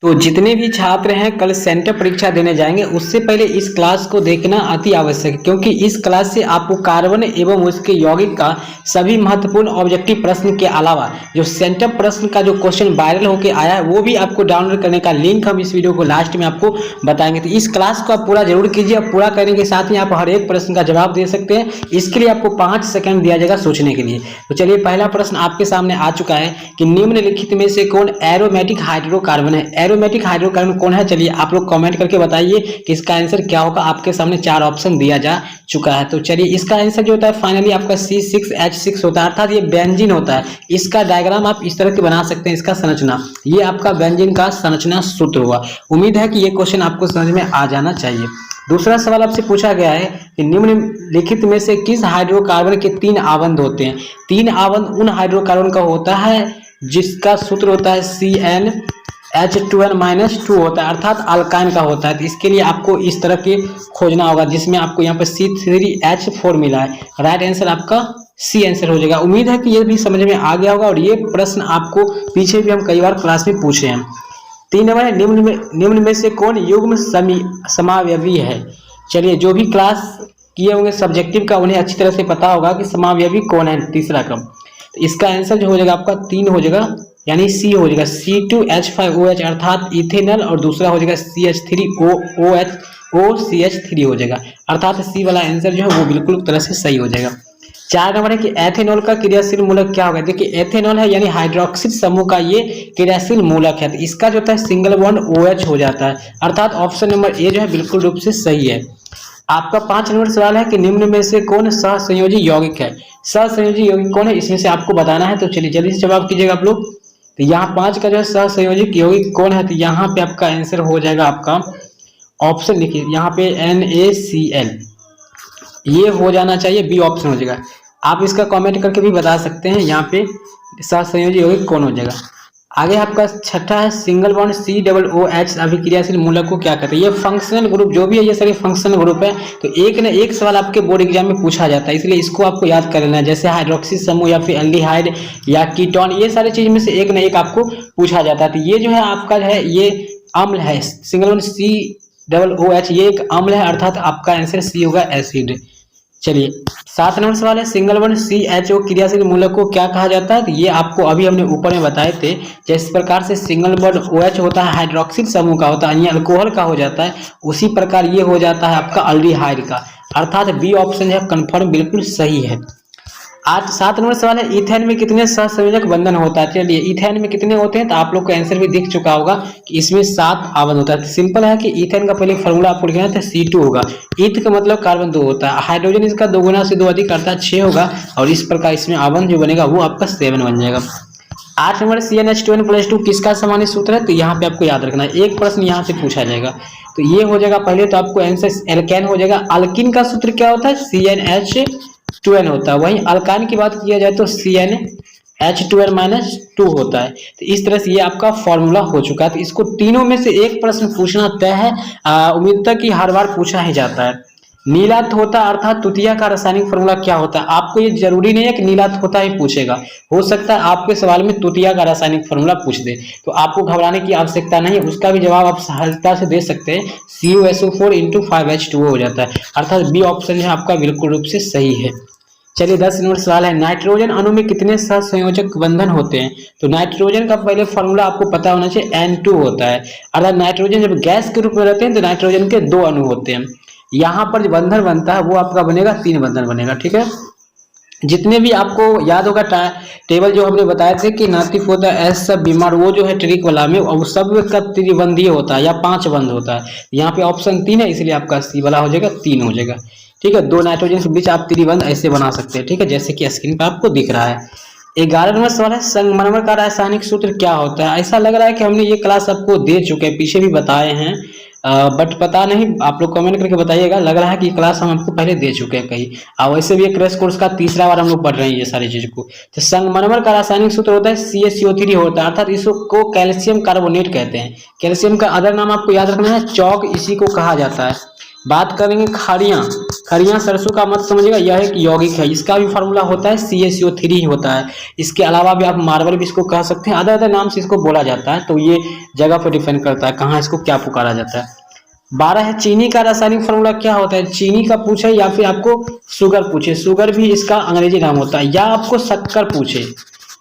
तो जितने भी छात्र हैं कल सेंटर परीक्षा देने जाएंगे उससे पहले इस क्लास को देखना अति आवश्यक है, क्योंकि इस क्लास से आपको कार्बन एवं उसके यौगिक का सभी महत्वपूर्ण ऑब्जेक्टिव प्रश्न के अलावा जो सेंटर प्रश्न का जो क्वेश्चन वायरल होकर आया है वो भी आपको डाउनलोड करने का लिंक हम इस वीडियो को लास्ट में आपको बताएंगे। तो इस क्लास को आप पूरा जरूर कीजिए और पूरा करने के साथ ही आप हर एक प्रश्न का जवाब दे सकते हैं। इसके लिए आपको 5 सेकंड दिया जाएगा सोचने के लिए। तो चलिए पहला प्रश्न आपके सामने आ चुका है कि निम्नलिखित में से कौन एरोमेटिक हाइड्रोकार्बन है। एरोमेटिक हाइड्रोकार्बन कौन है, चलिए आप लोग कमेंट करके बताइए कि इसका आंसर क्या होगा। आपके सामने 4 ऑप्शन दिया जा चुका है। तो चलिए इसका आंसर जो होता है फाइनली आपका C6H6 होता है, अर्थात ये बेंजीन होता है। इसका डायग्राम आप इस तरह के बना सकते हैं। इसका संरचना, ये आपका बेंजीन का संरचना सूत्र हुआ। उम्मीद है कि ये क्वेश्चन आपको समझ में आ जाना चाहिए। दूसरा सवाल आपसे पूछा गया है कि निम्नलिखित में से किस हाइड्रोकार्बन के 3 आबंध होते हैं। 3 आबंध उन हाइड्रोकार्बन का होता है जिसका सूत्र होता है CnH2n-2 होता है, अर्थात अल्काइन का होता है। तो इसके लिए आपको इस तरह के खोजना होगा, जिसमें आपको यहाँ पर C3H4 मिला है। राइट आंसर आपका सी आंसर हो जाएगा। उम्मीद है कि ये भी समझ में आ गया होगा और ये प्रश्न आपको पीछे भी हम कई बार क्लास में पूछे हैं। 3 नंबर है निम्न में से कौन युग्म समावयवी है। चलिए जो भी क्लास किए होंगे सब्जेक्टिव का उन्हें अच्छी तरह से पता होगा कि समावयवी कौन है तीसरा क्रम। तो इसका आंसर जो हो जाएगा आपका 3 हो जाएगा, यानी सी हो जाएगा C2H5OH अर्थात इथेनॉल, और दूसरा हो जाएगा CH3OCH3 हो जाएगा, अर्थात सी वाला आंसर जो है वो बिल्कुल तरह से सही हो जाएगा। 4 नंबर है कि एथेनॉल का क्रियाशील मूलक क्या होगा। देखिए एथेनॉल है यानी हाइड्रोक्सिल समूह का ये क्रियाशील मूलक है। तो इसका जो होता है सिंगल बॉन्ड OH हो जाता है, अर्थात ऑप्शन नंबर ए जो है बिल्कुल रूप से सही है। आपका 5 नंबर सवाल है कि निम्न में से कौन सहसंयोजी यौगिक है। सहसंयोजी यौगिक कौन है इसमें से आपको बताना है। तो चलिए जल्दी से जवाब कीजिएगा आप लोग। तो यहाँ 5 का जो है सहसंयोजिक यौगिक कौन है, तो यहाँ पे आपका आंसर हो जाएगा आपका ऑप्शन लिखिए यहाँ पे NaCl, ये हो जाना चाहिए, बी ऑप्शन हो जाएगा। आप इसका कमेंट करके भी बता सकते हैं यहाँ पे सहसंयोजी यौगिक कौन हो जाएगा। आगे आपका 6ठा है सिंगल बॉन्ड COOH अभिक्रियाशील मूलक को क्या कहते हैं। ये फंक्शनल ग्रुप जो भी है ये सारे फंक्शनल ग्रुप है। तो एक न एक सवाल आपके बोर्ड एग्जाम में पूछा जाता है, इसलिए इसको आपको याद कर लेना है। जैसे हाइड्रोक्सी समूह या फिर एल्डिहाइड या कीटोन, ये सारी चीज में से एक न एक आपको पूछा जाता है। तो ये जो है आपका जो है ये अम्ल है, सिंगल बॉन्ड COOH ये एक अम्ल है, अर्थात आपका आंसर सी होगा एसिड। चलिए 7 नंबर सवाल है सिंगल बॉन्ड CHO क्रियाशील मूलक को क्या कहा जाता है। तो ये आपको अभी हमने ऊपर में बताए थे। जिस प्रकार से सिंगल बॉन्ड OH होता है हाइड्रोक्सिल समूह का होता है, यानी अल्कोहल का हो जाता है, उसी प्रकार ये हो जाता है आपका अल्डिहाइड का, अर्थात बी ऑप्शन है कंफर्म बिल्कुल सही है। आज 7 नंबर सवाल है इथेन में कितने सहसंयोजक बंधन होता है। चलिए इथेन में कितने होते हैं, तो आप लोग को आंसर भी दिख चुका होगा कि इसमें 7 आबंध होता है। सिंपल है कि इथेन का पहले फॉर्मूला आपको लिखना है तो C2 होगा। ईथ का मतलब कार्बन 2 होता है, हाइड्रोजन इसका 2 गुना से 2 अधिक अर्थात 6 होगा, और इस प्रकार इसमें आबंध जो बनेगा वो आपका 7 बन जाएगा। 8 नंबर CnH2n+2 किसका सामान्य सूत्र है। तो यहाँ पे आपको याद रखना है, एक प्रश्न यहाँ से पूछा जाएगा। तो ये हो जाएगा पहले तो आपको आंसर एल्केन हो जाएगा। अल्किन का सूत्र क्या होता है, CnH2n होता है। वहीं अल्काइन की बात किया जाए तो CnH2n-2 होता है। तो इस तरह से ये आपका फॉर्मूला हो चुका है। तो इसको तीनों में से एक प्रश्न पूछना तय है। उम्मीद है कि हर बार पूछा ही जाता है। नीलात होता अर्थात तुतिया का रासायनिक फॉर्मूला क्या होता है। आपको ये जरूरी नहीं है कि नीलात होता ही पूछेगा, हो सकता है आपके सवाल में तुतिया का रासायनिक फॉर्मूला पूछ दे, तो आपको घबराने की आवश्यकता नहीं है। उसका भी जवाब आप सहजता से दे सकते हैं, CuSO4 × 5H2O हो जाता है, अर्थात बी ऑप्शन है आपका बिल्कुल रूप से सही है। चलिए 10 नंबर सवाल है नाइट्रोजन अणु में कितने सहसंयोजक बंधन होते हैं। तो नाइट्रोजन का पहले फॉर्मूला आपको पता होना चाहिए, N2 होता है, अर्थात नाइट्रोजन जब गैस के रूप में रहते हैं तो नाइट्रोजन के 2 अणु होते हैं। यहाँ पर जो बंधन बनता है वो आपका बनेगा 3 बंधन बनेगा, ठीक है। जितने भी आपको याद होगा टेबल जो हमने बताए थे कि नातिफ होता है एस सब बीमार, वो जो है ट्रिक वाला में वो सब का त्रिबंधीय होता है या 5 बंध होता है। यहाँ पे ऑप्शन 3 है, इसलिए आपका सी वाला हो जाएगा 3 हो जाएगा, ठीक है। 2 नाइट्रोजन के बीच आप त्रिबंध ऐसे बना सकते हैं, ठीक है, जैसे कि स्क्रीन पर आपको दिख रहा है। 11 नंबर सवाल है संगमरमर का रासायनिक सूत्र क्या होता है। ऐसा लग रहा है कि हमने ये क्लास आपको दे चुके हैं, पीछे भी बताए हैं, बट पता नहीं, आप लोग कमेंट करके बताइएगा। लग रहा है कि क्लास हम आपको पहले दे चुके हैं कहीं, और वैसे भी क्रैश कोर्स का तीसरा बार हम लोग पढ़ रहे हैं ये सारी चीज को। तो संगमरमर का रासायनिक सूत्र होता है CaCO3 होता है, अर्थात इसको कैल्शियम कार्बोनेट कहते हैं। कैल्शियम का अदर नाम आपको याद रखना है चौक, इसी को कहा जाता है। बात करेंगे खड़ियाँ, खड़ियाँ सरसों का मत समझिएगा, यह एक यौगिक है, इसका भी फार्मूला होता है CaCO3 ही होता है। इसके अलावा भी आप मार्बल भी इसको कह सकते हैं, अदर अदर नाम से इसको बोला जाता है, तो ये जगह पर डिपेंड करता है कहाँ इसको क्या पुकारा जाता है। 12 है चीनी का रासायनिक फार्मूला क्या होता है, चीनी का पूछे या फिर आपको शुगर पूछे, शुगर भी इसका अंग्रेजी नाम होता है, या आपको शक्कर पूछे,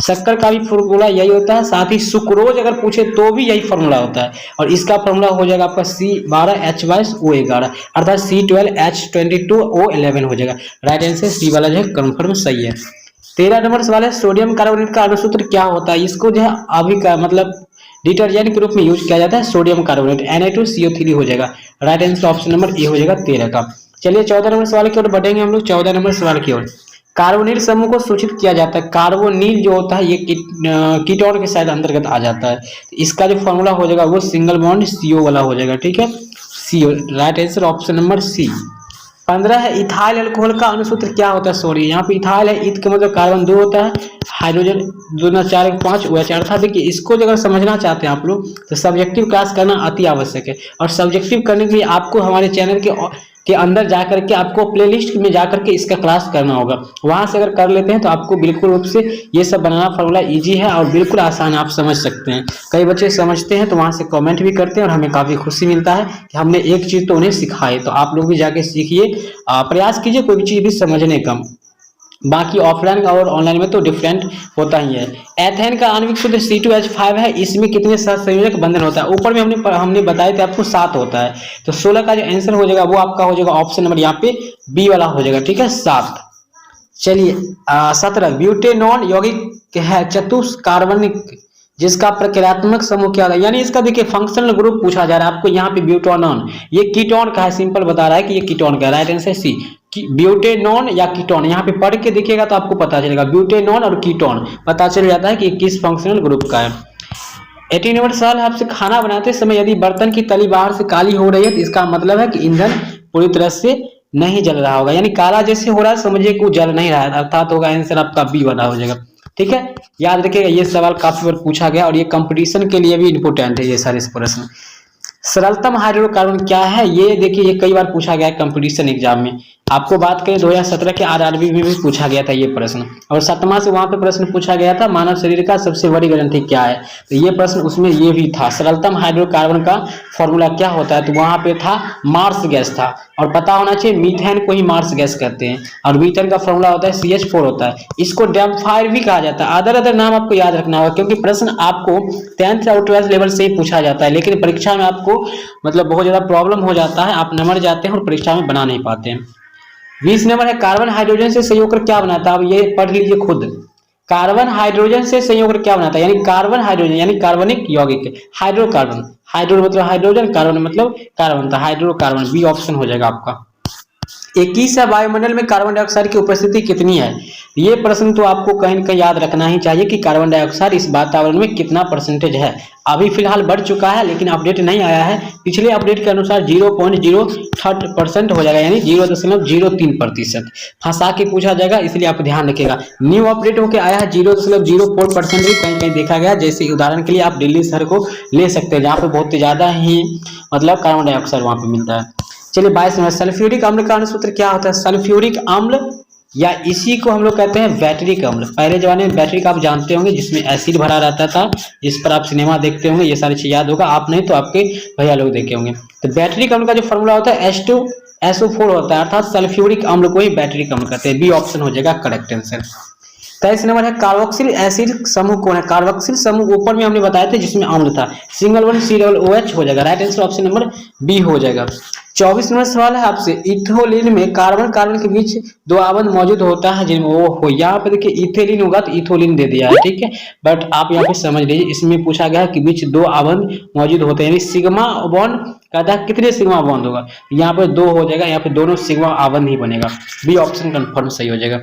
शक्कर का भी फार्मूला यही होता है। साथ ही सुक्रोज अगर पूछे तो भी यही फार्मूला होता है, और इसका फार्मूला हो जाएगा आपका C12H22O11 अर्थात C12H22O11 हो जाएगा। राइट आंसर सी वाला जो है कंफर्म सही है। 13 नंबर सवाल है सोडियम कार्बोनेट का अणुसूत्र क्या होता है, इसको जो है अभी का मतलब डिटर्जेंट के रूप में यूज किया जाता है, सोडियम कार्बोनेट Na2CO3 हो जाएगा। Right answer option number A हो जाएगा 13 का। चलिए 14 नंबर सवाल की ओर बढ़ेंगे हम लोग। 14 नंबर सवाल की ओर कार्बोनिल समूह को सूचित किया जाता है, कार्बोनिल जो होता है ये कीटोन के शायद अंतर्गत आ जाता है, तो इसका जो फॉर्मूला हो जाएगा वो सिंगल बॉन्ड CO वाला हो जाएगा, ठीक है CO। Right answer option number C. 15 है इथाइल अल्कोहल का अणुसूत्र क्या होता है, सॉरी यहाँ पे इथाइल है, ईथ का मतलब कार्बन 2 होता है, हाइड्रोजन 2 ना 4 5 OH अर्थात देखिए इसको अगर समझना चाहते हैं आप लोग तो सब्जेक्टिव क्लास करना अति आवश्यक है, और सब्जेक्टिव करने के लिए आपको हमारे चैनल के अंदर जाकर के आपको प्लेलिस्ट में जाकर के इसका क्लास करना होगा, वहां से अगर कर लेते हैं तो आपको बिल्कुल रूप से ये सब बनाना फार्मूला इजी है और बिल्कुल आसान, आप समझ सकते हैं। कई बच्चे समझते हैं तो वहां से कमेंट भी करते हैं और हमें काफी खुशी मिलता है कि हमने एक चीज तो उन्हें सिखाई, तो आप लोग भी जाके सीखिए, प्रयास कीजिए कोई भी चीज भी समझने का। बाकी ऑफलाइन और ऑनलाइन में तो डिफरेंट होता ही है। एथेन का आणविक सूत्र C2H5 है, इसमें कितने सहसंयोजक बंधन होता है, ऊपर में हमने बताया था आपको 7 होता है, तो 16 का जो आंसर हो जाएगा वो आपका हो जाएगा ऑप्शन नंबर यहाँ पे बी वाला हो जाएगा, ठीक है 7। चलिए 17 ब्यूटेनॉन यौगिक है चतुष्कार्बनिक जिसका प्रक्रियात्मक समूह क्या है, यानी इसका देखिए फंक्शनल ग्रुप पूछा जा रहा है आपको यहाँ पे ब्यूटेनॉन, ये कीटोन का है, सिंपल बता रहा है कि ये कीटोन का है। राइट आंसर सी ब्यूटेनॉन या कीटोन, यहाँ पे पढ़ के देखिएगा तो आपको पता चलेगा ब्यूटेनॉन और कीटोन पता चल जाता है कि किस फंक्शनल ग्रुप का है। 18 नंबर सवाल है आपसे, खाना बनाते समय यदि बर्तन की तली बाहर से काली हो रही है तो इसका मतलब है कि ईंधन पूरी तरह से नहीं जल रहा होगा, यानी काला जैसे हो रहा है समझिए कि वो जल नहीं रहा है, अर्थात होगा आंसर आपका बी वाला हो जाएगा, ठीक है। याद रखिएगा ये सवाल काफी बार पूछा गया और ये कंपटीशन के लिए भी इंपोर्टेंट है ये सारे प्रश्न। सरलतम हाइड्रोकार्बन क्या है, ये देखिए ये कई बार पूछा गया है कंपटीशन एग्जाम में, आपको बात करें 2017 के RRB में भी पूछा गया था ये प्रश्न, और 7वां से वहां पे प्रश्न पूछा गया था मानव शरीर का सबसे बड़ी ग्रंथि क्या है, तो ये प्रश्न उसमें ये भी था, सरलतम हाइड्रोकार्बन का फॉर्मूला क्या होता है, तो वहां पे था मार्स गैस था, और पता होना चाहिए मीथेन को ही मार्स गैस कहते हैं, और मीथेन का फॉर्मूला होता है CH4 होता है, इसको डैम्फायर भी कहा जाता है, अदर नाम आपको याद रखना होगा क्योंकि प्रश्न आपको 10th और 12th लेवल से ही पूछा जाता है, लेकिन परीक्षा में आपको मतलब बहुत ज्यादा प्रॉब्लम हो जाता है, आप नंबर जाते हैं और परीक्षा में बना नहीं पाते हैं। 20 नंबर है कार्बन हाइड्रोजन से संयोग कर क्या बनाता है, अब ये पढ़ लीजिए खुद, कार्बन हाइड्रोजन से संयोग कर क्या बनाता है, यानी कार्बन हाइड्रोजन यानी कार्बनिक यौगिक, हाइड्रोकार्बन, हाइड्रो मतलब हाइड्रोजन, कार्बन मतलब कार्बन, था हाइड्रोकार्बन, बी ऑप्शन हो जाएगा आपका। 21 है वायुमंडल में कार्बन डाइऑक्साइड की उपस्थिति कितनी है, ये प्रश्न तो आपको कहीं न कहीं याद रखना ही चाहिए कि कार्बन डाइऑक्साइड इस वातावरण में कितना परसेंटेज है, अभी फिलहाल बढ़ चुका है लेकिन अपडेट नहीं आया है, पिछले अपडेट के अनुसार 0.03% हो जाएगा, यानी 0.03%, फंसा के पूछा जाएगा इसलिए आप ध्यान रखिएगा। न्यू अपडेट होकर आया है 0.04% भी कहीं कहीं देखा गया, जैसे उदाहरण के लिए आप दिल्ली शहर को ले सकते हैं जहाँ पे बहुत ज्यादा ही मतलब कार्बन डाइऑक्साइड वहां पे मिलता है। चलिए 22 नंबर सल्फ्यूरिक अम्ल का अणुसूत्र क्या होता है, सल्फ्यूरिक अम्ल या इसी को हम लोग कहते हैं बैटरिक अम्ल, पहले जमाने में बैटरिक आप जानते होंगे जिसमें एसिड भरा रहता था, जिस पर आप सिनेमा देखते होंगे, ये सारी चीज याद होगा, आप नहीं तो आपके भैया लोग देखे होंगे। तो बैटरिक अम्ल का जो फॉर्मूला होता है H2SO4 होता है, अर्थात सल्फ्यूरिक अम्ल को ही बैटरिक अम्ल कहते हैं, बी ऑप्शन हो जाएगा करेक्ट आंसर। 23 नंबर है कार्बोक्सिल एसिड समूह कौन है, कार्बोक्सिल समूह ऊपर में हमने बताया था जिसमें अम्ल था, सिंगल वन COOH हो जाएगा, right answer option number B हो जाएगा। 24 नंबर सवाल है आपसे, इथोलिन में कार्बन कार्बन के बीच 2 आबंध मौजूद होता है जिनमें वो हो, यहाँ पे देखिए इथेलिन होगा तो इथोलिन दे दिया है, ठीक है, बट आप यहाँ पे समझ लीजिए इसमें पूछा गया कि बीच 2 आबंध मौजूद होते हैं, यानी सिग्मा बॉन्ड कहता है कितने सिग्मा बॉन्ड होगा, यहाँ पे 2 हो जाएगा, यहाँ पे दोनों सिग्मा आबंध ही बनेगा, बी ऑप्शन कंफर्म सही हो जाएगा।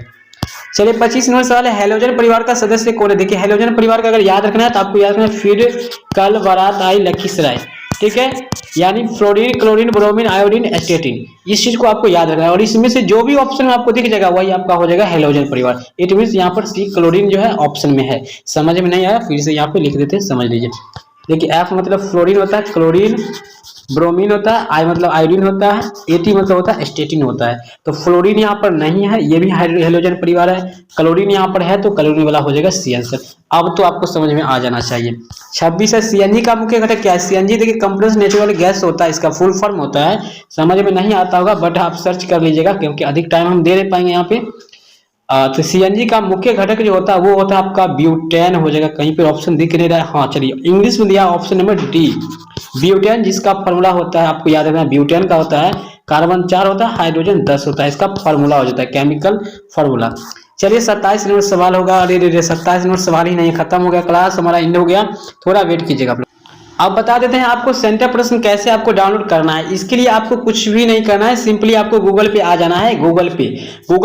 चलिए 25 नंबर सवाल है, हेलोजन परिवार का सदस्य कौन है, देखिए हेलोजन परिवार का अगर याद रखना है तो आपको याद रखना है फिर कल बारात आई लखीसराय, ठीक है, यानी फ्लोरीन क्लोरीन ब्रोमीन आयोडीन एस्टेटिन, इस चीज को आपको याद रखना है, और इसमें से जो भी ऑप्शन में आपको दिख जाएगा वही आपका हो जाएगा हेलोजन परिवार, इट मींस यहाँ पर सी क्लोरीन जो है ऑप्शन में है, समझ में नहीं आया फिर से यहाँ पे लिख देते हैं समझ लीजिए। देखिए एफ मतलब फ्लोरीन होता है, क्लोरीन ब्रोमीन होता है, आई मतलब आयोडीन होता है, एटी मतलब होता है स्टेटिन होता है। तो फ्लोरीन यहाँ पर नहीं है, ये भी हेलोजन परिवार है। क्लोरीन यहाँ पर है तो क्लोरीन वाला हो जाएगा सी आंसर। अब तो आपको समझ में आ जाना चाहिए। 26 है सीएनजी का मुख्य घटक क्या है। सीएनजी देखिए कंप्रेस्ड नेचुरल गैस होता है, इसका फुल फॉर्म होता है। समझ में नहीं आता होगा बट आप सर्च कर लीजिएगा क्योंकि अधिक टाइम हम दे नहीं पाएंगे यहाँ पे। तो सीएनजी का मुख्य घटक जो होता है वो होता है आपका ब्यूटेन हो जाएगा। कहीं पे ऑप्शन दिख नहीं रहा है, हाँ चलिए इंग्लिश में दिया ऑप्शन नंबर डी ब्यूटेन, जिसका फॉर्मूला होता है आपको याद रखना ब्यूटेन का होता है कार्बन 4 होता है, हाइड्रोजन 10 होता है। इसका फॉर्मूला हो जाता है केमिकल फॉर्मूला। चलिए 27 नंबर सवाल होगा। अरे 27 नंबर सवाल ही नहीं, खत्म हो गया, क्लास हमारा एंड हो गया, थोड़ा वेट कीजिएगा आप लोग। अब बता देते हैं आपको सेंटर प्रश्न कैसे आपको डाउनलोड करना है। इसके लिए आपको कुछ भी नहीं करना है, सिंपली आपको गूगल पे आ जाना है। गूगल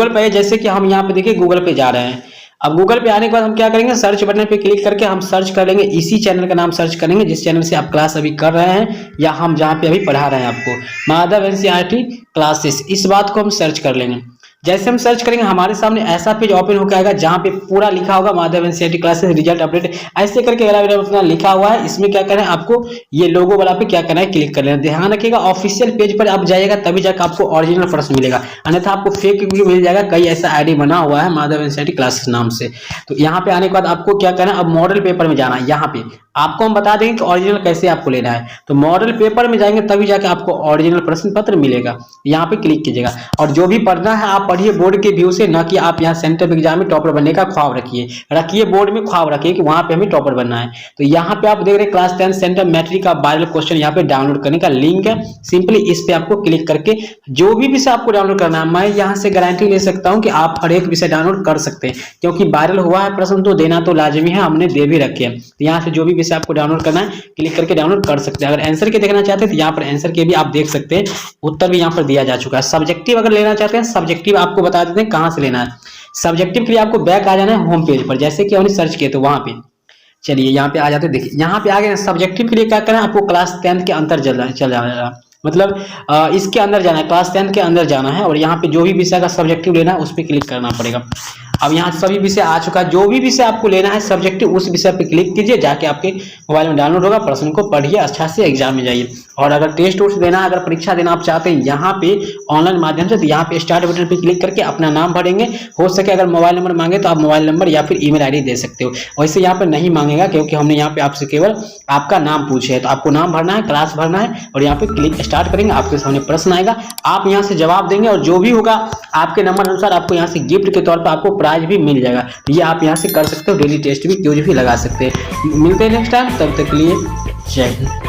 पे जैसे कि हम यहाँ पे देखिए गूगल पे जा रहे हैं। अब गूगल पे आने के बाद हम क्या करेंगे, सर्च बटन पे क्लिक करके हम सर्च कर लेंगे, इसी चैनल का नाम सर्च करेंगे जिस चैनल से आप क्लास अभी कर रहे हैं या हम जहाँ पे अभी पढ़ा रहे हैं आपको, माधव एनसीईआरटी क्लासेस, इस बात को हम सर्च कर लेंगे। जैसे हम सर्च करेंगे हमारे सामने ऐसा पेज ओपन होकर आएगा जहां पे पूरा लिखा होगा Madhav NCERT classes result update ऐसे करके अपना लिखा हुआ है। इसमें क्या करना है आपको, ये लोगो वाला पे क्या करना है, क्लिक कर लेना। ध्यान रखिएगा ऑफिशियल पेज पर आप जाइएगा तभी जाकर आपको ओरिजिनल प्रश्न मिलेगा, अन्यथा आपको फेक भी मिल जाएगा। कई ऐसा आईडी बना हुआ है माधव एनसीईआरटी क्लासेस नाम से। तो यहाँ पे आने के बाद आपको क्या करना है, अब मॉडल पेपर में जाना है। यहाँ पे आपको हम बता देंगे कि ओरिजिनल कैसे आपको लेना है। तो मॉडल पेपर में जाएंगे तभी जाके आपको ओरिजिनल प्रश्न पत्र मिलेगा, यहाँ पे क्लिक कीजिएगा। और जो भी पढ़ना है आप पढ़िए बोर्ड के व्यू से, ना कि आप यहाँ सेंटर एग्जाम में टॉपर बनने का ख्वाब रखिए बोर्ड में ख्वाब रखिए कि वहां पे हमें टॉपर बनना है। तो यहाँ पे आप देख रहे हैं क्लास 10 सेंटर मैट्रिक का वायरल क्वेश्चन यहाँ पे डाउनलोड करने का लिंक है। सिंपली इस पे आपको क्लिक करके जो भी विषय आपको डाउनलोड करना है, मैं यहाँ से गारंटी ले सकता हूँ कि आप हर एक विषय डाउनलोड कर सकते हैं, क्योंकि वायरल हुआ है प्रश्न तो देना तो लाजमी है, हमने दे भी रखे हैं। तो यहाँ से जो भी विषय आपको डाउनलोड करना है क्लिक करके डाउनलोड कर सकते हैं। अगर आंसर के देखना चाहते हैं तो यहाँ पर आंसर के भी आप देख सकते हैं, उत्तर भी यहाँ पर दिया जा चुका है। सब्जेक्टिव अगर लेना चाहते हैं, सब्जेक्टिव आपको बता देते हैं कहां से लेना है। सब्जेक्टिव के लिए आपको बैक आ जाना है होम पेज पर, जैसे कि हमने सर्च किया तो वहां पे चलिए यहाँ पे आ जाते हैं। देखिए यहाँ पे आ गए। सब्जेक्टिव के लिए क्या करना है आपको, क्लास 10 के अंदर चल जाना, मतलब इसके अंदर जाना है, क्लास 10 के अंदर जाना है और यहाँ पे जो भी विषय का सब्जेक्टिव लेना है उस पर क्लिक करना पड़ेगा। अब यहाँ सभी विषय आ चुका है, जो भी विषय आपको लेना है सब्जेक्टिव उस विषय पे क्लिक कीजिए, जाके आपके मोबाइल में डाउनलोड होगा, प्रश्न को पढ़िए, अच्छा से एग्जाम में जाइए। और अगर टेस्ट वोस्ट देना, अगर परीक्षा देना आप चाहते हैं यहाँ पे ऑनलाइन माध्यम से, तो यहाँ पे स्टार्ट बटन पे क्लिक करके अपना नाम भरेंगे। हो सके अगर मोबाइल नंबर मांगे तो आप मोबाइल नंबर या फिर ईमेल आईडी दे सकते हो। वैसे यहाँ पे नहीं मांगेगा क्योंकि हमने यहाँ पे आपसे केवल आपका नाम पूछे है। तो आपको नाम भरना है, क्लास भरना है और यहाँ पे क्लिक स्टार्ट करेंगे, आपके सामने प्रश्न आएगा, आप यहाँ से जवाब देंगे और जो भी होगा आपके नंबर अनुसार आपको यहाँ से गिफ्ट के तौर पर आपको प्राइज भी मिल जाएगा। ये आप यहाँ से कर सकते हो, डेली टेस्ट भी क्यूज भी लगा सकते हैं। मिलते हैं नेक्स्ट टाइम, तब तक के लिए जय हिंद।